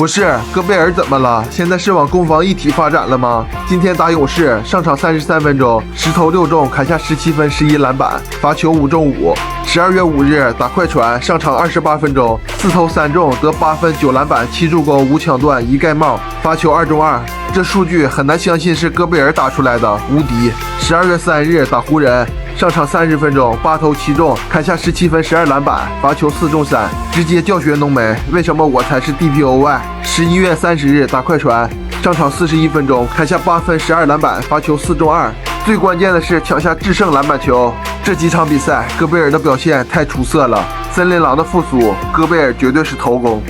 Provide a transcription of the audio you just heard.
不是，戈贝尔怎么了？现在是往攻防一体发展了吗？今天打勇士，上场33分钟，10投6中，砍下17分11篮板，罚球5中5。12月5日打快船，上场28分钟，4投3中，得8分9篮板7助攻5抢断1盖帽，罚球2中2。这数据很难相信是戈贝尔打出来的，无敌。12月3日打湖人，上场30分钟，8投7中，砍下17分12篮板，罚球4中3，直接教学浓眉，为什么我才是 DPOY？11月30日打快船，上场41分钟，砍下8分12篮板，罚球4中2。最关键的是抢下制胜篮板球。这几场比赛，戈贝尔的表现太出色了。森林狼的复苏，戈贝尔绝对是头功。